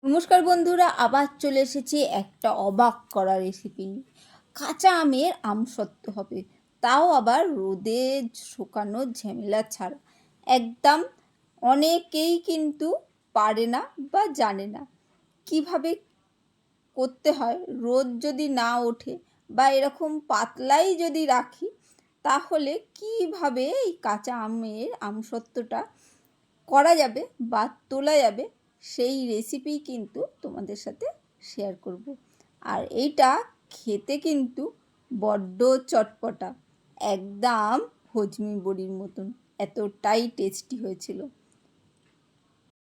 নমস্কার বন্ধুরা, আবার চলে এসেছি একটা অবাক করা রেসিপি নিয়ে। কাঁচা আমের আমসত্ত্ব হবে, তাও আবার রোদে শুকানোর ঝামেলা ছাড়া। একদম অনেকেই কিন্তু পারে না বা জানে না কিভাবে করতে হয়। রোদ যদি না ওঠে বা এরকম পাতলাই যদি রাখি, তাহলে কিভাবে এই কাঁচা আমের আমসত্ত্বটা করা যাবে বা তোলা যাবে, সেই রেসিপি কিন্তু তোমাদের সাথে শেয়ার করব। আর এইটা খেতে কিন্তু বড্ড চটপটা, একদম হজমি বড়ির মতন, এতটাই টেস্টি হয়েছিল।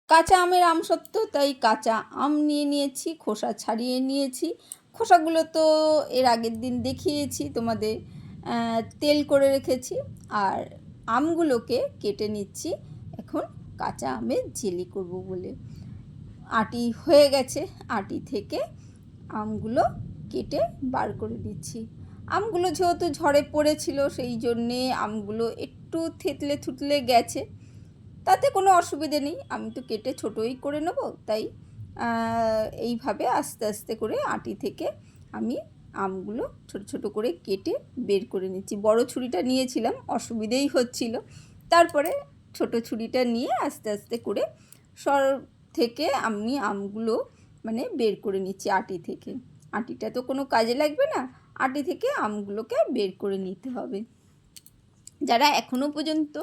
কাঁচা আমের আমসত্ত্ব, তাই কাঁচা আম নিয়ে নিয়েছি, খোসা ছাড়িয়ে নিয়েছি। খোসাগুলো তো এর আগের দিন দেখিয়েছি তোমাদের, তেল করে রেখেছি। আর আমগুলোকে কেটে নিচ্ছি এখন কাঁচা আমের জেলি করব বলে। আটি হয়ে গেছে, আটি থেকে আমগুলো কেটে বার করে দিচ্ছি। আমগুলো যেহেতু ঝড়ে পড়েছিল, সেই জন্যে আমগুলো একটু থেতলে থুতলে গেছে, তাতে কোনো অসুবিধে নেই। আমি তো কেটে ছোটোই করে নেব, তাই এইভাবে আস্তে আস্তে করে আটি থেকে আমি আমগুলো ছোট ছোট করে কেটে বের করে নিচ্ছি। বড় ছুরিটা নিয়েছিলাম, অসুবিধেই হচ্ছিল, তারপরে ছোট ছুরিটা নিয়ে আস্তে আস্তে করে সর থেকে আমি আমগুলো বের করে নিচ্ছি আটি থেকে। আটিটা তো কোনো কাজে লাগবে না, আটি থেকে আমগুলোকে বের করে নিতে হবে। যারা এখনও পর্যন্ত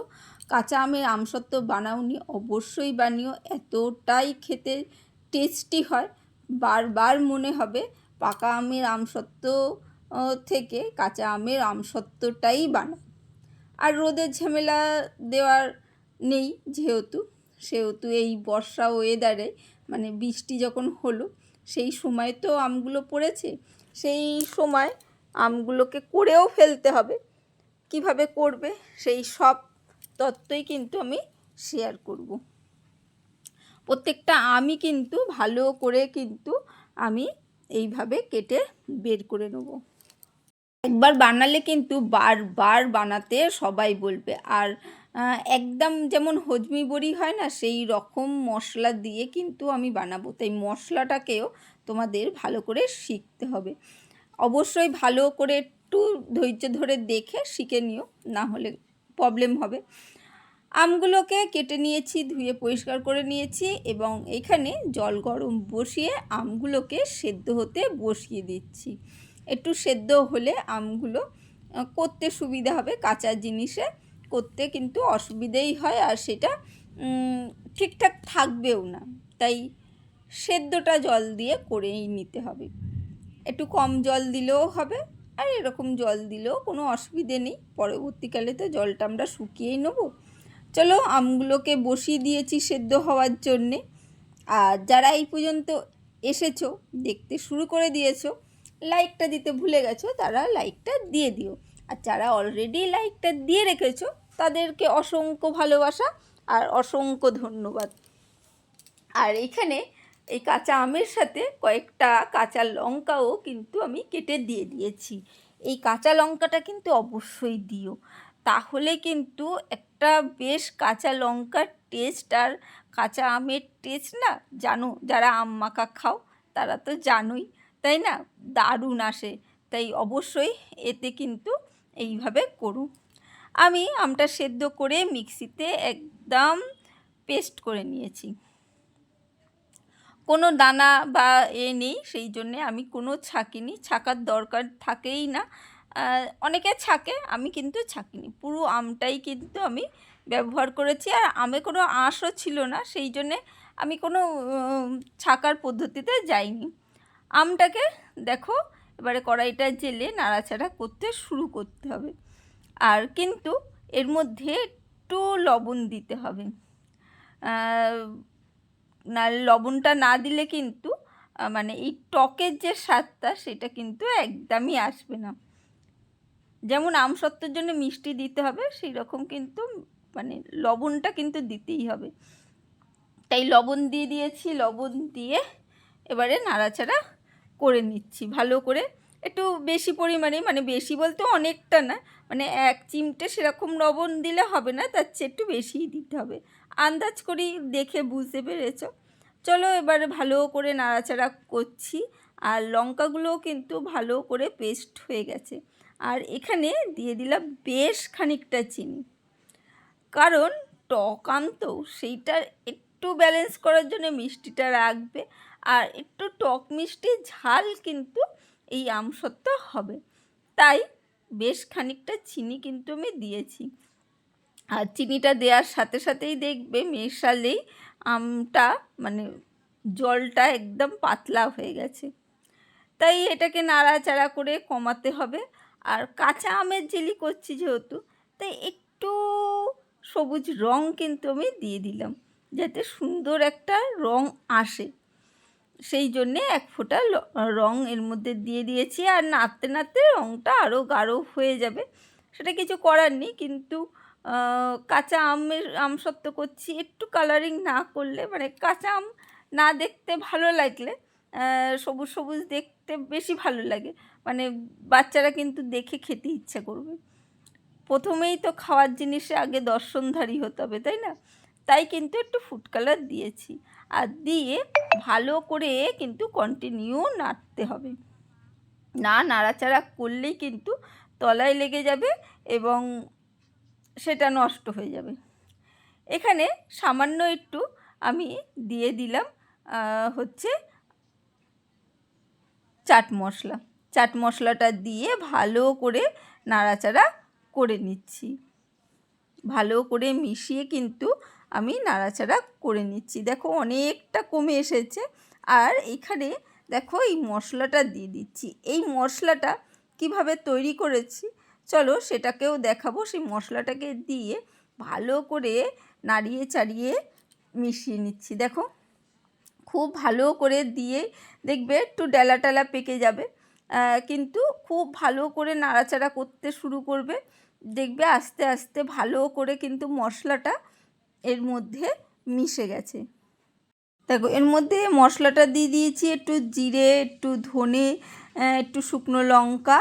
কাঁচা আমের আমসত্ত্ব বানাওনি, অবশ্যই বানিও, এতটাই খেতে টেস্টি হয়। বারবার মনে হবে পাকা আমের আমসত্ত্ব থেকে কাঁচা আমের আমসত্ত্বটাই বানাই। আর রোদের ঝামেলা দেওয়ার নেই, সেহেতু এই বর্ষা ওয়েদারে বৃষ্টি যখন হলো, সেই সময় তো আমগুলো পড়েছে, সেই সময় আমগুলোকে করেও ফেলতে হবে। কিভাবে করবে সেই সব তত্ত্বই কিন্তু আমি শেয়ার করব। প্রত্যেকটা আমি কিন্তু ভালো করে কিন্তু আমি এইভাবে কেটে বের করে নেব। একবার বানালে কিন্তু বারবার বানাতে সবাই বলবে। আর একদম যেমন হজমি বড়ি হয় না, সেই রকম মশলা দিয়ে কিন্তু আমি বানাবো, তাই মশলাটাকেও তোমাদের ভালো করে শিখতে হবে। অবশ্যই ভালো করে একটু ধৈর্য ধরে দেখে শিখে নিও, না হলে প্রবলেম হবে। আমগুলোকে কেটে নিয়েছি, ধুয়ে পরিষ্কার করে নিয়েছি এবং এখানে জল গরম বসিয়ে আমগুলোকে সেদ্ধ হতে বসিয়ে দিচ্ছি। একটু সেদ্ধ হলে আমগুলো করতে সুবিধা হবে, কাঁচা জিনিসে করতে কিন্তু অসুবিধেই হয়, আর সেটা ঠিকঠাক থাকবেও না, তাই সেদ্ধটা জল দিয়ে করেই নিতে হবে। একটু কম জল দিলেও হবে, আর এরকম জল দিলেও কোনো অসুবিধে নেই, পরবর্তীকালে তো জলটা আমরা শুকিয়েই নেব। চলো, আমগুলোকে বসিয়ে দিয়েছি সেদ্ধ হওয়ার জন্যে। আর যারা এই পর্যন্ত এসেছো, দেখতে শুরু করে দিয়েছো, লাইকটা দিতে ভুলে গেছো, তারা লাইকটা দিয়ে দিও। আর যারা অলরেডি লাইকটা দিয়ে রেখেছো, তাদেরকে অসংখ্য ভালোবাসা আর অসংখ্য ধন্যবাদ। আর এখানে এই কাঁচা আমের সাথে কয়েকটা কাঁচা লঙ্কাও কিন্তু আমি কেটে দিয়ে দিয়েছি। এই কাঁচা লঙ্কাটা কিন্তু অবশ্যই দিও, তাহলে কিন্তু একটা বেশ কাঁচা লঙ্কার টেস্ট আর কাঁচা আমের টেস্ট না, জানো যারা আম মাখা খাও তারা তো জানোই, তাই না, দারুণ আসে। তাই অবশ্যই এতে কিন্তু এইভাবে করো। আমি আমটা সেদ্ধ করে মিক্সিতে একদম পেস্ট করে নিয়েছি। কোনো দানা বা নেই, সেই জন্যে আমি কোনো ছাঁকিনি, ছাকার দরকার থাকেই না। অনেকে ছাঁকে, আমি কিন্তু ছাঁকিনি, পুরো আমটাই কিন্তু আমি ব্যবহার করেছি। আর আমে কোনো আঁশও ছিল না, সেই জন্যে আমি কোনো ছাকার পদ্ধতিতে যাইনি। আমটাকে দেখো, এবারে কড়াইটা জেলে নাড়াচাড়া করতে শুরু করতে হবে। আর কিন্তু এর মধ্যে একটু লবণ দিতে হবে। না, লবণটা না দিলে কিন্তু এই টকের যে স্বাদটা, সেটা কিন্তু একদমই আসবে না। যেমন আমসত্ত্বের জন্য মিষ্টি দিতে হবে, সেই রকম কিন্তু লবণটা কিন্তু দিতেই হবে। তাই লবণ দিয়ে দিয়েছি, লবণ দিয়ে এবারে নাড়াচাড়া করে নিচ্ছি ভালো করে। একটু বেশি পরিমাণে, বেশি বলতে অনেকটা না, এক চিমটে সেরকম লবণ দিলে হবে না, তার চেয়ে একটু বেশিই দিতে হবে। আন্দাজ করি দেখে বুঝতে পেরেছো। চলো এবারে ভালো করে নাড়াচাড়া করছি। আর লঙ্কাগুলোও কিন্তু ভালো করে পেস্ট হয়ে গেছে। আর এখানে দিয়ে দিলাম বেশ খানিকটা চিনি, কারণ টক আম তো সেইটা একটু ব্যালেন্স করার জন্য মিষ্টিটা রাখবে। আর একটু টক মিষ্টি ঝাল কিন্তু এই আমসত্ত্ব হবে, তাই বেশ খানিকটা চিনি কিন্তু আমি দিয়েছি। আর চিনিটা দেওয়ার সাথে সাথেই দেখবে মেশালেই আমটা মানে জলটা একদম পাতলা হয়ে গেছে। তাই এটাকে নাড়াচাড়া করে কমাতে হবে। আর কাঁচা আমের জেলি করছি যেহেতু, তাই একটু সবুজ রং কিন্তু আমি দিয়ে দিলাম, যাতে সুন্দর একটা রং আসে। সেই জন্যে এক ফোঁটা রং এর মধ্যে দিয়ে দিয়েছি। আর নাড়তে নাড়তে রংটা আরও গাঢ় হয়ে যাবে, সেটা কিছু করার নেই। কিন্তু কাঁচা আমসত্ত্ব করছি, একটু কালারিং না করলে মানে কাঁচা আম না দেখতে ভালো লাগলে সবুজ সবুজ দেখতে বেশি ভালো লাগে, মানে বাচ্চারা কিন্তু দেখে খেতে ইচ্ছা করবে। প্রথমেই তো খাওয়ার জিনিসে আগে দর্শনধারী হতে হবে, তাই না? তাই কিন্তু একটু ফুড কালার দিয়েছি। আর দিয়ে ভালো করে কিন্তু কন্টিনিউ নাড়তে হবে, না নাড়াচাড়া করলেই কিন্তু তলায় লেগে যাবে এবং সেটা নষ্ট হয়ে যাবে। এখানে সামান্য একটু আমি দিয়ে দিলাম হচ্ছে চাট মশলা। চাট মশলাটা দিয়ে ভালো করে নাড়াচাড়া করে নিচ্ছি, ভালো করে মিশিয়ে কিন্তু আমি নাড়াচাড়া করে নিচ্ছি। দেখো অনেকটা কমে এসেছে। আর এখানে দেখো এই মশলাটা দিয়ে দিচ্ছি। এই মশলাটা কিভাবে তৈরি করেছি চলো সেটাকেও দেখাবো। সেই মশলাটাকে দিয়ে ভালো করে নাড়িয়ে চাড়িয়ে মিশিয়ে নিচ্ছি। দেখো খুব ভালো করে দিয়ে দেখবে একটু ডেলা টেলা পেকে যাবে, কিন্তু খুব ভালো করে নাড়াচাড়া করতে শুরু করবে, দেখবে আস্তে আস্তে ভালো করে কিন্তু মশলাটা এর মধ্যে মিশে গেছে। দেখো এর মধ্যে মশলাটা দিয়ে দিয়েছি একটু জিরে, একটু ধনে, একটু শুকনো লঙ্কা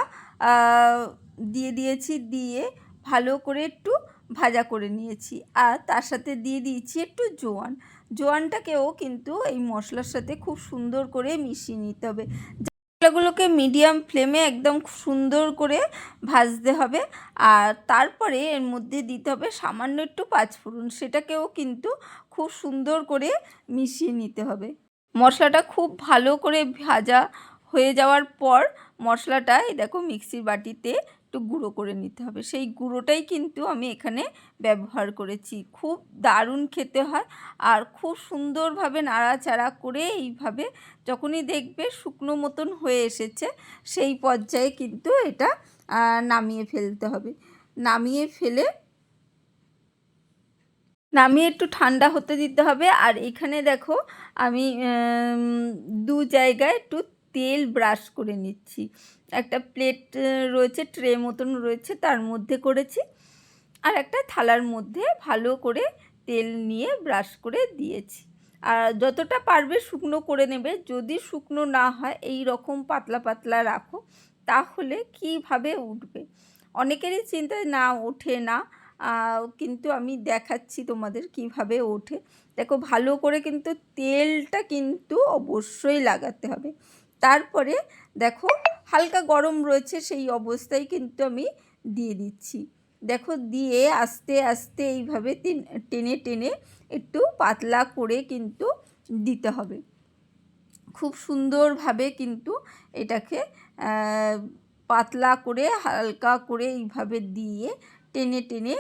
দিয়ে দিয়েছি। দিয়ে ভালো করে একটু ভাজা করে নিয়েছি। আর তার সাথে দিয়ে দিয়েছি একটু জোয়ানটাকেও কিন্তু এই মশলার সাথে খুব সুন্দর করে মিশিয়ে নিতে হবে। মশলাগুলোকে মিডিয়াম ফ্লেমে একদম সুন্দর করে ভাজতে হবে। আর তারপরে এর মধ্যে দিতে হবে সামান্য একটু পাঁচফোড়ন, সেটাকেও কিন্তু খুব সুন্দর করে মিশিয়ে নিতে হবে। মশলাটা খুব ভালো করে ভাজা হয়ে যাওয়ার পর মশলাটা এই দেখো মিক্সির বাটিতে একটু গুঁড়ো করে নিতে হবে। সেই গুঁড়োটাই কিন্তু আমি এখানে ব্যবহার করেছি। খুব দারুণ খেতে হয়। আর খুব সুন্দরভাবে নাড়াচাড়া করে এইভাবে যখনই দেখবে শুকনো মতন হয়ে এসেছে সেই পর্যায়ে কিন্তু এটা নামিয়ে ফেলতে হবে। নামিয়ে একটু ঠান্ডা হতে দিতে হবে। আর এখানে দেখো আমি দু জায়গায় একটু তেল ব্রাশ করে নিচ্ছি। একটা প্লেট রয়েছে, ট্রে মতন রয়েছে, তার মধ্যে করেছি। আর একটা থালার মধ্যে ভালো করে তেল নিয়ে ব্রাশ করে দিয়েছি। আর যতটা পারবে শুকনো করে নেবে। যদি শুকনো না হয় এই রকম পাতলা পাতলা রাখো, তাহলে কীভাবে উঠবে। অনেকেরই চিন্তায় না ওঠে না, কিন্তু আমি দেখাচ্ছি তোমাদের কিভাবে ওঠে। দেখো ভালো করে কিন্তু তেলটা কিন্তু অবশ্যই লাগাতে হবে। তারপরে দেখো হালকা গরম রয়েছে, সেই অবস্থায় কিন্তু আমি দিয়ে দিচ্ছি। দেখো দিয়ে আস্তে আস্তে এইভাবে টেনে টেনে একটু পাতলা করে কিন্তু দিতে হবে। খুব সুন্দরভাবে কিন্তু এটাকে পাতলা করে হালকা করে এইভাবে দিয়ে টেনে টেনে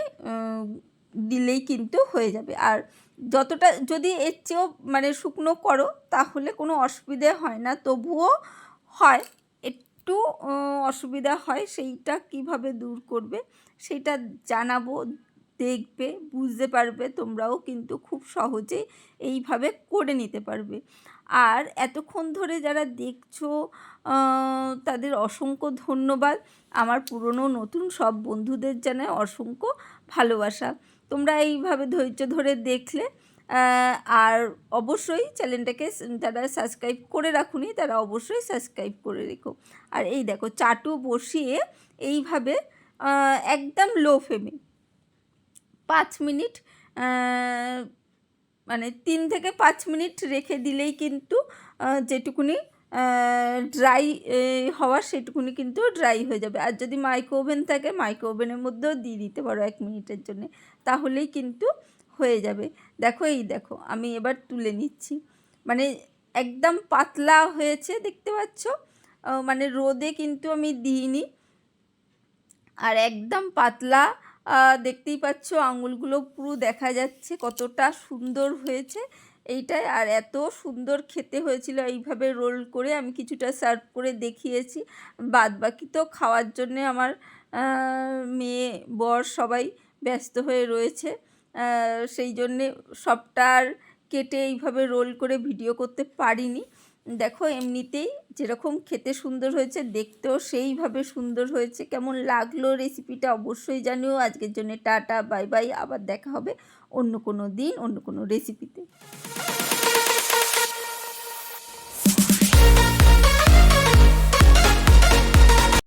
দিলেই কিন্তু হয়ে যাবে। আর যতটা যদি এর চেয়েও মানে শুকনো করো তাহলে কোনো অসুবিধে হয় না, তবুও হয় একটু অসুবিধা হয়। সেইটা কিভাবে দূর করবে সেটা জানাবো, দেখবে বুঝতে পারবে। তোমরাও কিন্তু খুব সহজেই এইভাবে করে নিতে পারবে। আর এতক্ষণ ধরে যারা দেখছো তাদের অসংখ্য ধন্যবাদ। আমার পুরনো নতুন সব বন্ধুদের জানাই অসংখ্য ভালোবাসা। তোমরা এইভাবে ধৈর্য ধরে দেখলে। আর অবশ্যই চ্যানেলটাকে যারা সাবস্ক্রাইব করে রাখুনি তারা অবশ্যই সাবস্ক্রাইব করে রেখো। আর এই দেখো চাটু বসিয়ে এইভাবে একদম লো ফ্লেমে 5 মিনিট মানে 3 থেকে 5 মিনিট রেখে দিলেই কিন্তু যেটুকুনি ড্রাই হওয়ার সেটুকুনি কিন্তু ড্রাই হয়ে যাবে। আর যদি মাইক্রো ওভেন থাকে মাইক্রো ওভেনের মধ্যেও দিয়ে দিতে পারো 1 মিনিটের জন্যে, তাহলেই কিন্তু হয়ে যাবে। দেখো এই দেখো আমি এবার তুলে নিচ্ছি, মানে একদম পাতলা হয়েছে দেখতে পাচ্ছ, মানে রোদে কিন্তু আমি দিইনি, আর একদম পাতলা, দেখতেই পাচ্ছ আঙুলগুলো পুরো দেখা যাচ্ছে কতটা সুন্দর হয়েছে এইটাই। আর এত সুন্দর খেতে হয়েছিল, এইভাবে রোল করে আমি কিছুটা সার্ভ করে দেখিয়েছি, বাদ বাকি তো খাওয়ার জন্যে আমার মেয়ে বর সবাই ব্যস্ত হয়ে রয়েছে, সেই জন্যে সবটা আর কেটে এইভাবে রোল করে ভিডিও করতে পারিনি। দেখো এমনিতেই যেরকম খেতে সুন্দর হয়েছে দেখতেও সেইভাবে সুন্দর হয়েছে। কেমন লাগলো রেসিপিটা অবশ্যই জানিও। আজকের জন্য টাটা, বাই বাই, আবার দেখা হবে অন্য কোনো দিন অন্য কোনো রেসিপিতে।